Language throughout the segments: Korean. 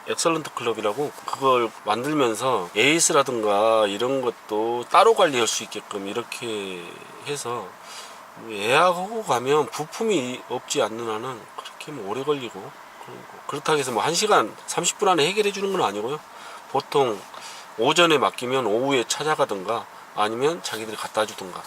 엑설런트 클럽이라고 그걸 만들면서 에이스라든가 이런 것도 따로 관리할 수 있게끔 이렇게 해서 예약하고 가면 부품이 없지 않는 한은 그렇게 뭐 오래 걸리고 그렇다고 해서 뭐 1시간 30분 안에 해결해 주는 건 아니고요. 보통 오전에 맡기면 오후에 찾아가든가 아니면 자기들이 갖다 주든가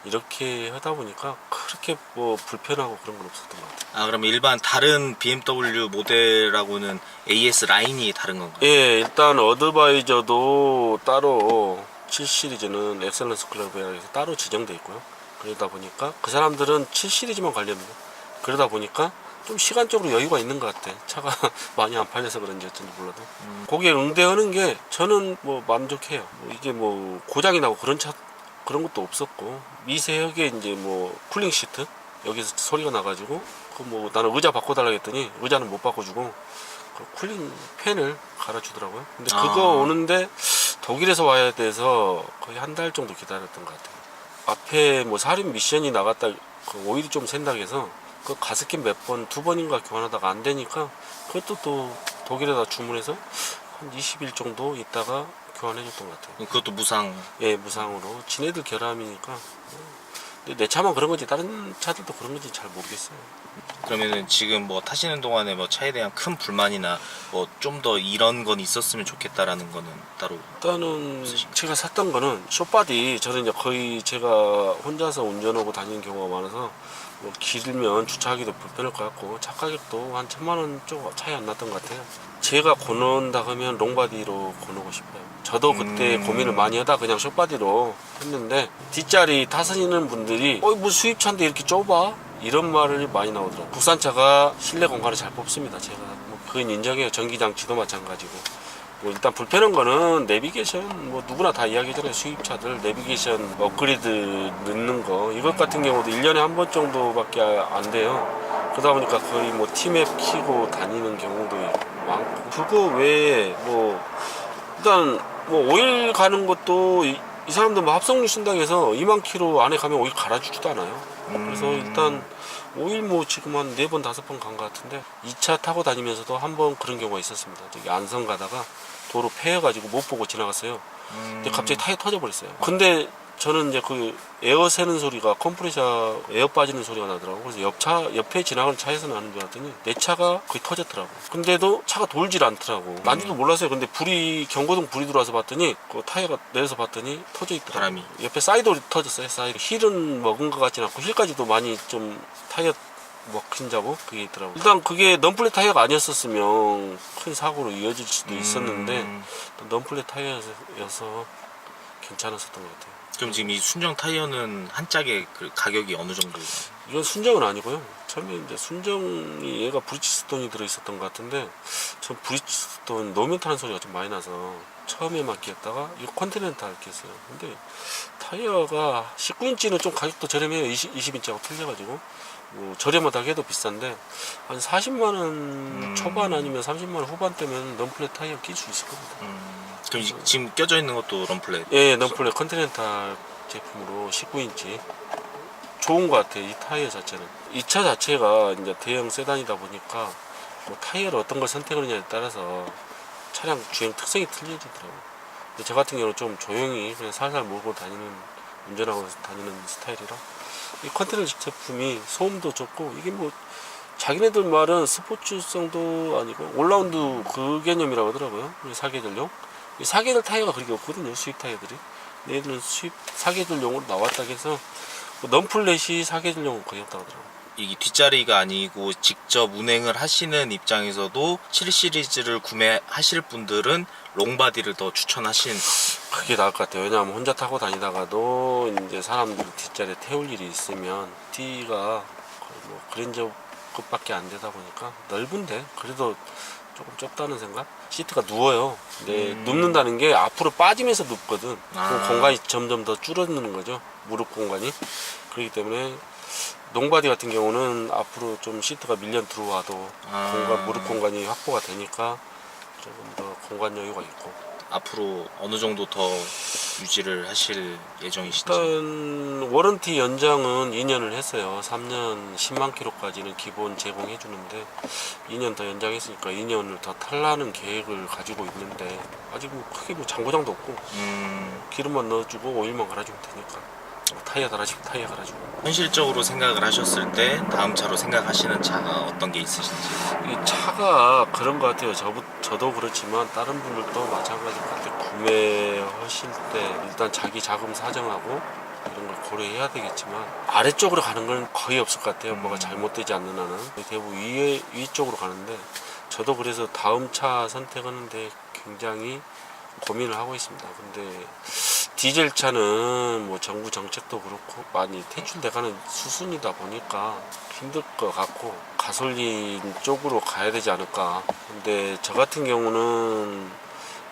이렇게 하다 보니까 그렇게 뭐 불편하고 그런 건 없었던 것 같아요. 아, 그럼 일반 다른 BMW 모델하고는 AS 라인이 다른 건가요? 예, 일단 어드바이저도 따로 7 시리즈는 엑셀런스 클럽에 해서 따로 지정돼 있고요. 그러다 보니까 그 사람들은 7 시리즈만 관리합니다. 그러다 보니까 좀 시간적으로 여유가 있는 것 같아. 차가 많이 안 팔려서 그런지 어쩐지 몰라도. 거기에 응대하는 게 저는 뭐 만족해요. 뭐 이게 뭐 고장이 나고 그런 것도 없었고 미세하게 이제 뭐 쿨링 시트 여기서 소리가 나가지고 그 뭐 나는 의자 바꿔달라 했더니 의자는 못 바꿔주고 그 쿨링 팬을 갈아주더라고요. 근데 그거 오는데 독일에서 와야 돼서 거의 한 달 정도 기다렸던 것 같아요. 앞에 뭐 살인 미션이 나갔다 그 오일이 좀 샌다고 해서 그 가스켓 몇 번, 2번인가 교환하다가 안 되니까 그것도 또 독일에다 주문해서 한 20일 정도 있다가 교환해줬던 것 같아요. 그것도 무상. 예, 무상으로. 지네들 결함이니까. 근데 내 차만 그런 건지 다른 차들도 그런 건지 잘 모르겠어요. 그러면은 지금 뭐 타시는 동안에 뭐 차에 대한 큰 불만이나 뭐 좀 더 이런 건 있었으면 좋겠다라는 거는 따로. 일단은 제가 샀던 거는 숏바디. 저는 이제 거의 제가 혼자서 운전하고 다니는 경우가 많아서 뭐 길면 주차하기도 불편할 것 같고 차 가격도 한 1000만 원 좀 차이 안 났던 것 같아요. 제가 고른다 하면 롱바디로 고르고 싶어요. 저도 그때 고민을 많이 하다 그냥 숏바디로 했는데 뒷자리 타시는 분들이 뭐 수입차인데 이렇게 좁아? 이런 말을 많이 나오더라고요. 국산차가 실내 공간을 잘 뽑습니다. 제가 뭐 그건 인정해요. 전기장치도 마찬가지고. 뭐 일단 불편한 거는 내비게이션 뭐 누구나 다 이야기하잖아요. 수입차들 내비게이션 업그레이드 넣는 거 이것 같은 경우도 1년에 한 번 정도밖에 안 돼요. 그러다 보니까 거의 뭐 티맵 키고 다니는 경우도 많고 그거 외에 뭐 일단 뭐 오일 가는 것도 이 사람들 뭐 합성유 쓴다고 해서 2만 킬로 안에 가면 오일 갈아주지도 않아요. 그래서 일단 오일 뭐 지금 한 4번 5번 간 것 같은데 2차 타고 다니면서도 한 번 그런 경우가 있었습니다. 저기 안성 가다가 도로 패여가지고 못 보고 지나갔어요. 근데 갑자기 타이어 터져버렸어요. 근데 저는 이제 그 에어 새는 소리가 컴프레셔 에어 빠지는 소리가 나더라고. 그래서 옆에 지나가는 차에서 나는 줄 알았더니 내 차가 거의 터졌더라고. 근데도 차가 돌질 않더라고. 난지도 몰랐어요. 근데 경고등 불이 들어와서 봤더니 그 타이어가 내려서 봤더니 터져 있더라고. 바람이. 옆에 사이드로 터졌어요. 사이드. 힐은 먹은 것 같진 않고 힐까지도 많이 좀 타이어 먹힌 자국 그게 있더라고. 일단 그게 넘플랫 타이어가 아니었었으면 큰 사고로 이어질 수도 있었는데 넘플랫 타이어여서 괜찮았었던 것 같아요. 그럼 지금 이 순정 타이어는 한 짝에 그 가격이 어느 정도? 이건 순정은 아니고요. 처음에 이제 순정이 얘가 브리치스톤이 들어있었던 것 같은데 전 브리치스톤 노면 타는 소리가 좀 많이 나서 처음에만 끼었다가 이거 컨티넨탈 끼었어요. 근데 타이어가 19인치는 좀 가격도 저렴해요. 20인치하고 틀려가지고 뭐 저렴하다고 해도 비싼데 한 40만 원 초반 아니면 30만 원 후반대면 넘플랫 타이어 낄 수 있을 겁니다. 그럼 지금 껴져 있는 것도 럼플렛? 예, 넘플랫 컨티넨탈 제품으로 19인치 좋은 것 같아요. 이 타이어 자체는. 이 차 자체가 이제 대형 세단이다 보니까 뭐 타이어를 어떤 걸 선택하느냐에 따라서 차량 주행 특성이 틀려지더라고요. 근데 저 같은 경우는 좀 조용히 그냥 살살 몰고 운전하고 다니는 스타일이라 이 컨테이너 제품이 소음도 좋고 이게 뭐 자기네들 말은 스포츠성도 아니고 올라운드 그 개념이라고 하더라고요. 사계절용. 이 사계절 타이어가 그렇게 없거든요. 수입 타이어들이. 얘들은 수입 사계절용으로 나왔다고 해서 뭐 넘플렛이 사계절용은 거의 없다고 하더라고요. 이게 뒷자리가 아니고 직접 운행을 하시는 입장에서도 7 시리즈를 구매하실 분들은 롱바디를 더 추천하신. 그게 나을 것 같아요. 왜냐하면 혼자 타고 다니다가도 이제 사람들 뒷자리에 태울 일이 있으면 D가 거의 뭐 그랜저급밖에 안 되다 보니까 넓은데 그래도 조금 좁다는 생각? 시트가 누워요. 근데 눕는다는 게 앞으로 빠지면서 눕거든. 그 공간이 점점 더 줄어드는 거죠. 무릎 공간이. 그렇기 때문에 농바디 같은 경우는 앞으로 좀 시트가 밀려 들어와도 무릎 공간이 확보가 되니까 조금 더 공간 여유가 있고. 앞으로 어느 정도 더 유지를 하실 예정이신지? 일단 워런티 연장은 2년을 했어요. 3년 10만 킬로까지는 기본 제공해 주는데 2년 더 연장했으니까 2년을 더 탈라는 계획을 가지고 있는데 아직 뭐 크게 뭐 장고장도 없고 기름만 넣어주고 오일만 갈아주면 되니까 타이어 달아주고 타이어 갈아주고. 현실적으로 생각을 하셨을 때 다음 차로 생각하시는 차가 어떤 게 있으신지? 이 차가 그런 것 같아요. 저도 그렇지만 다른 분들도 마찬가지일 것 같아요. 구매하실 때 일단 자기 자금 사정하고 이런 걸 고려해야 되겠지만 아래쪽으로 가는 건 거의 없을 것 같아요. 뭐가 잘못되지 않는 한은 대부분 위쪽으로 가는데 저도 그래서 다음 차 선택하는데 굉장히 고민을 하고 있습니다. 근데 디젤 차는 뭐 정부 정책도 그렇고 많이 퇴출돼가는 수순이다 보니까 힘들 것 같고 가솔린 쪽으로 가야 되지 않을까. 근데 저 같은 경우는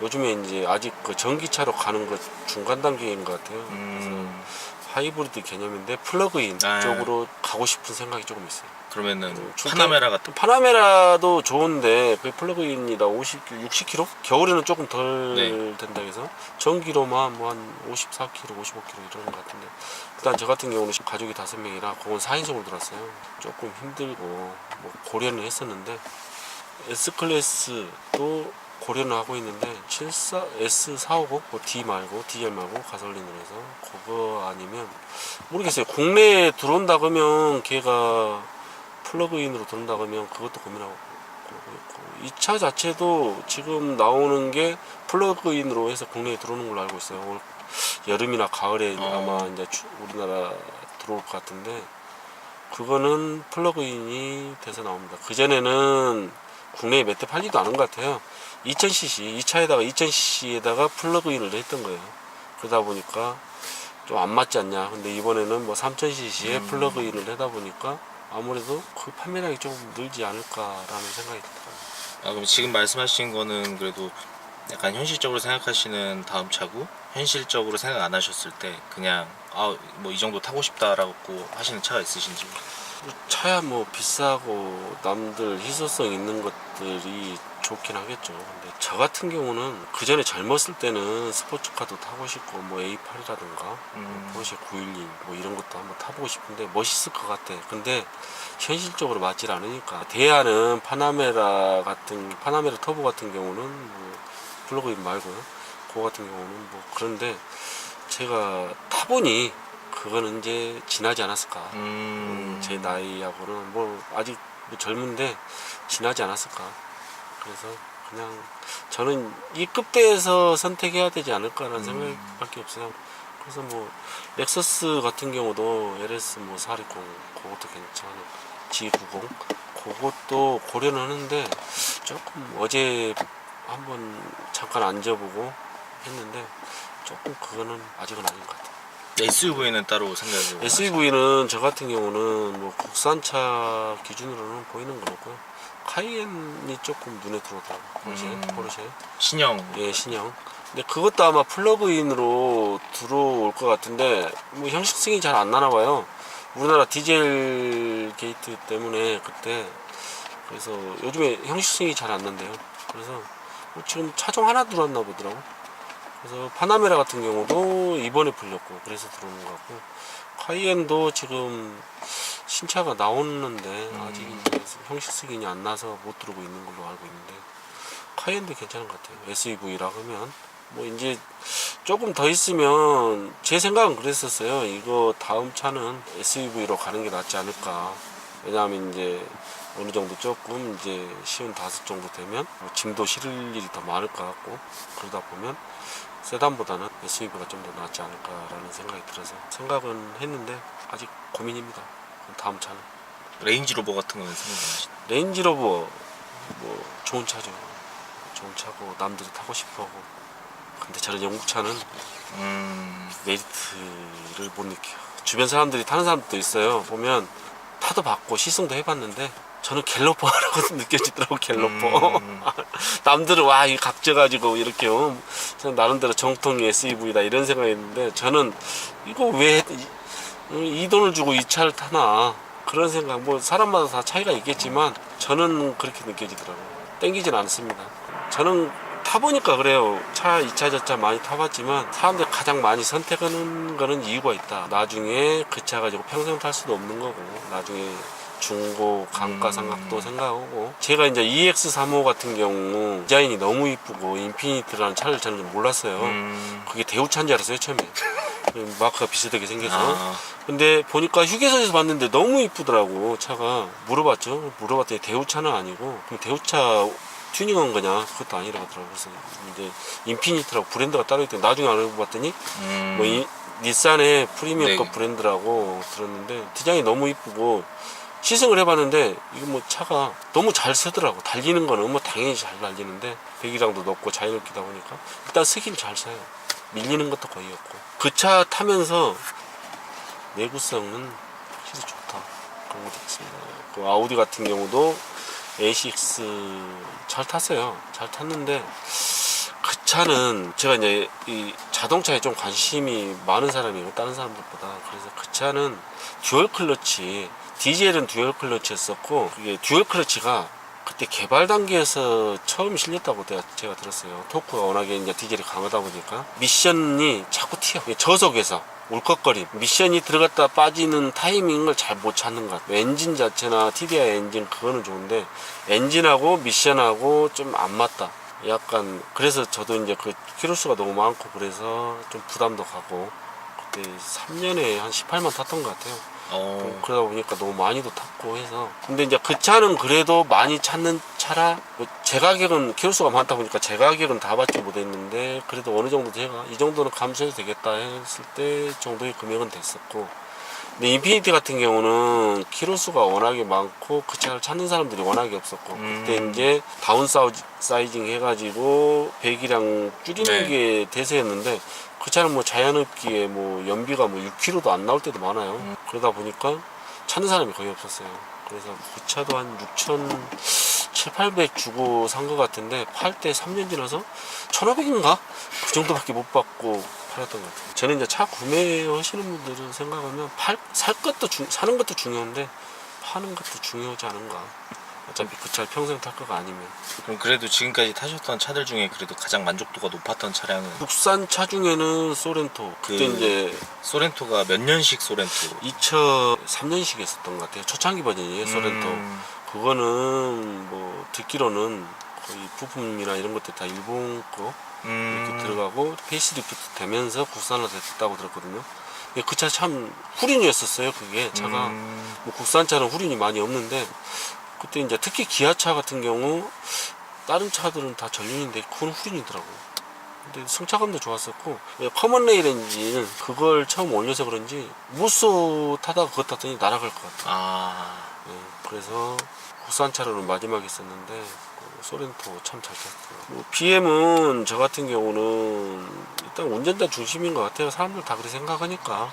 요즘에 이제 아직 그 전기차로 가는 것 중간 단계인 것 같아요. 그래서 하이브리드 개념인데 플러그인 쪽으로 가고 싶은 생각이 조금 있어요. 그러면은 파나메라 같은 파나메라도 좋은데 그 플러그인이다 60km? 겨울에는 조금 덜 네. 된다 해서 전기로만 뭐 한 54km, 55km 이러는 것 같은데 일단 저 같은 경우는 가족이 5명이라 그건 4인승으로 들었어요. 조금 힘들고 뭐 고려는 했었는데 S클래스도 고려는 하고 있는데 74 S450 뭐 D 말고 디젤 말고 가솔린으로 해서 그거 아니면 모르겠어요. 국내에 들어온다 그러면 걔가 플러그인으로 들어온다 그러면 그것도 고민하고 있고 이 차 자체도 지금 나오는 게 플러그인으로 해서 국내에 들어오는 걸로 알고 있어요. 올 여름이나 가을에 아마 이제 우리나라 들어올 것 같은데 그거는 플러그인이 돼서 나옵니다. 그전에는 국내에 몇 대 팔리도 않은 것 같아요. 2000cc, 이 차에다가 2000cc에다가 플러그인을 했던 거예요. 그러다 보니까 좀 안 맞지 않냐. 근데 이번에는 뭐 3000cc에 플러그인을 하다 보니까 아무래도 그 판매량이 좀 늘지 않을까라는 생각이 들더라고요. 그럼 지금 말씀하신 거는 그래도 약간 현실적으로 생각하시는 다음 차고 현실적으로 생각 안 하셨을 때 그냥 뭐 이 정도 타고 싶다라고 하시는 차가 있으신지? 차야 뭐 비싸고 남들 희소성 있는 것들이 좋긴 하겠죠. 근데 저 같은 경우는 그 전에 젊었을 때는 스포츠카도 타고 싶고 뭐 A8이라든가 포르쉐 911 뭐 이런 것도 한번 타보고 싶은데 멋있을 것 같아. 근데 현실적으로 맞질 않으니까 대안은 파나메라 터보 같은 경우는 뭐 플러그인 말고요. 그거 같은 경우는 뭐 그런데 제가 타보니 그거는 이제 지나지 않았을까. 제 나이하고는 뭐 아직 뭐 젊은데 지나지 않았을까. 그래서 그냥 저는 이 급대에서 선택해야 되지 않을까라는 생각밖에 없어요. 그래서 뭐 렉서스 같은 경우도 LS 뭐 460 그것도 괜찮아요. G90 그것도 고려는 하는데 조금 어제 한번 잠깐 앉아보고 했는데 조금 그거는 아직은 아닌 것 같아요. SUV는 따로 생각을 SUV는 저 같은 경우는 뭐 국산차 기준으로는 보이는 건 없고요. 카이엔이 조금 눈에 들어오더라고요. 포르쉐. 신형. 예, 신형. 근데 그것도 아마 플러그인으로 들어올 것 같은데 뭐 형식성이 잘 안 나나 봐요. 우리나라 디젤 게이트 때문에 그때 그래서 요즘에 형식성이 잘 안 난대요. 그래서 뭐 지금 차종 하나 들어왔나 보더라고. 그래서 파나메라 같은 경우도 이번에 풀렸고 그래서 들어오는 것 같고 카이엔도 지금 신차가 나오는데 아직 이제 형식 승인이 안 나서 못 들어오고 있는 걸로 알고 있는데 카이엔도 괜찮은 것 같아요. SUV라 하면 뭐 이제 조금 더 있으면 제 생각은 그랬었어요. 이거 다음 차는 SUV로 가는 게 낫지 않을까. 왜냐하면 이제 어느 정도 조금 이제 55 정도 되면 뭐 짐도 실을 일이 더 많을 것 같고 그러다 보면 세단보다는 SUV가 좀 더 낫지 않을까라는 생각이 들어서 생각은 했는데 아직 고민입니다. 다음 차는 레인지로버 같은 거는 생각 안 하시나요? 레인지로버 뭐 좋은 차죠. 좋은 차고 남들이 타고 싶어하고 근데 저는 영국 차는 메리트를 못 느껴요. 주변 사람들이 타는 사람들도 있어요. 보면 타도 봤고 시승도 해봤는데 저는 갤러퍼라고 느껴지더라고. 갤러퍼. 남들은 와 이 각져가지고 이렇게 저는 나름대로 정통 SUV다 이런 생각했는데 저는 이거 왜 이 돈을 주고 이 차를 타나 그런 생각. 뭐 사람마다 다 차이가 있겠지만 저는 그렇게 느껴지더라고요. 땡기진 않습니다. 저는 타보니까 그래요. 차 2차 저차 많이 타봤지만 사람들이 가장 많이 선택하는 거는 이유가 있다. 나중에 그 차 가지고 평생 탈 수도 없는 거고 나중에 중고 감가상각도 생각하고 제가 이제 EX35 같은 경우 디자인이 너무 이쁘고 인피니티라는 차를 저는 좀 몰랐어요. 그게 대우차인 줄 알았어요 처음에. 마크가 비슷하게 생겨서. 근데 보니까 휴게소에서 봤는데 너무 이쁘더라고 차가. 물어봤죠. 물어봤더니 대우차는 아니고 그럼 대우차 튜닝한 거냐? 그것도 아니라 하더라고. 그래서 이제 인피니티라고 브랜드가 따로 있대. 나중에 알아봤더니 뭐 닛산의 프리미엄급 네. 브랜드라고 들었는데 디자인이 너무 이쁘고 시승을 해봤는데 이거 뭐 차가 너무 잘 쓰더라고. 달리는 거는 뭐 당연히 잘 달리는데 배기량도 높고 자유롭기다 보니까 일단 쓰긴 잘 써요. 밀리는 것도 거의 없고 그 차 타면서 내구성은 확실히 좋다 그런 것도 있습니다. 그 아우디 같은 경우도 A6 잘 탔어요. 잘 탔는데 그 차는 제가 이제 이 자동차에 좀 관심이 많은 사람이고 다른 사람들보다 그래서 그 차는 듀얼 클러치 디젤은 듀얼 클러치였었고 그게 듀얼 클러치가 그때 개발 단계에서 처음 실렸다고 제가 들었어요. 토크가 워낙에 이제 디젤이 강하다 보니까 미션이 자꾸 튀어. 저속에서 울컥거림. 미션이 들어갔다 빠지는 타이밍을 잘 못 찾는 것 같아요. 엔진 자체나 TDI 엔진 그거는 좋은데 엔진하고 미션하고 좀 안 맞다. 약간 그래서 저도 이제 그 키로수가 너무 많고 그래서 좀 부담도 가고 그때 3년에 한 18만 탔던 것 같아요. 그러다 보니까 너무 많이도 탔고 해서 근데 이제 그 차는 그래도 많이 찾는 차라 뭐제 가격은 키로수가 많다 보니까 제 가격은 다 받지 못했는데 그래도 어느 정도 제가 이 정도는 감수해도 되겠다 했을 때 정도의 금액은 됐었고 근데 인피니티 같은 경우는 키로수가 워낙에 많고 그 차를 찾는 사람들이 워낙에 없었고 그때 이제 다운 사이징 해가지고 배기량 줄이는 네. 게 대세였는데 그 차는 뭐 자연흡기에 뭐 연비가 뭐 6km도 안 나올 때도 많아요. 그러다 보니까 찾는 사람이 거의 없었어요. 그래서 그 차도 한 6,700, 800 주고 산 것 같은데 팔 때 3년 지나서 1,500인가? 그 정도밖에 못 받고 팔았던 것 같아요. 저는 이제 차 구매하시는 분들은 생각하면 살 것도 사는 것도 중요한데 파는 것도 중요하지 않은가. 어차피 그 차를 평생 탈 거가 아니면. 그럼 그래도 지금까지 타셨던 차들 중에 그래도 가장 만족도가 높았던 차량은 국산 차 중에는 소렌토. 그때 이제 소렌토가 몇 년식 소렌토? 2003년식에 있었던 것 같아요. 초창기 버전이에요, 소렌토. 그거는 뭐 듣기로는 거의 부품이나 이런 것들 다 일본 거 이렇게 들어가고 페이스리프트 되면서 국산화 됐다고 들었거든요. 그 차 참 후륜이었었어요. 그게 차가 뭐 국산차는 후륜이 많이 없는데 그때 이제 특히 기아차 같은 경우 다른 차들은 다 전륜인데 그건 후륜이더라고. 근데 승차감도 좋았었고 커먼 레일 엔진 그걸 처음 올려서 그런지 무쏘 타다가 그거 탔더니 날아갈 것 같아. 네, 그래서 국산차로는 마지막에 썼는데 소렌토 참 잘 탔어요. 뭐 BM은 저 같은 경우는 일단 운전자 중심인 것 같아요. 사람들 다 그렇게 생각하니까.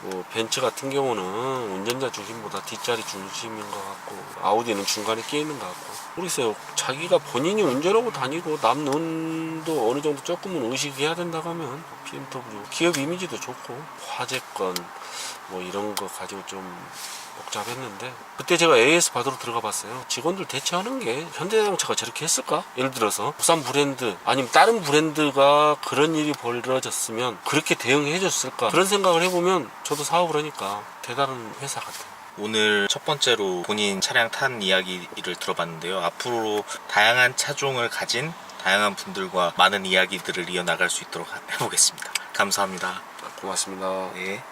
뭐 벤츠 같은 경우는 운전자 중심보다 뒷자리 중심인 것 같고 아우디는 중간에 끼어 있는 것 같고 모르겠어요. 자기가 본인이 운전하고 다니고 남 눈도 어느 정도 조금은 의식해야 된다고 하면 BMW 기업 이미지도 좋고 화재건 뭐 이런 거 가지고 좀 복잡했는데 그때 제가 AS 받으러 들어가 봤어요. 직원들 대처하는 게 현대자동차가 저렇게 했을까? 예를 들어서 국산 브랜드 아니면 다른 브랜드가 그런 일이 벌어졌으면 그렇게 대응해 줬을까? 그런 생각을 해보면 저도 사업을 하니까 대단한 회사 같아요. 오늘 첫 번째로 본인 차량 탄 이야기를 들어봤는데요. 앞으로 다양한 차종을 가진 다양한 분들과 많은 이야기들을 이어나갈 수 있도록 해보겠습니다. 감사합니다. 고맙습니다. 네.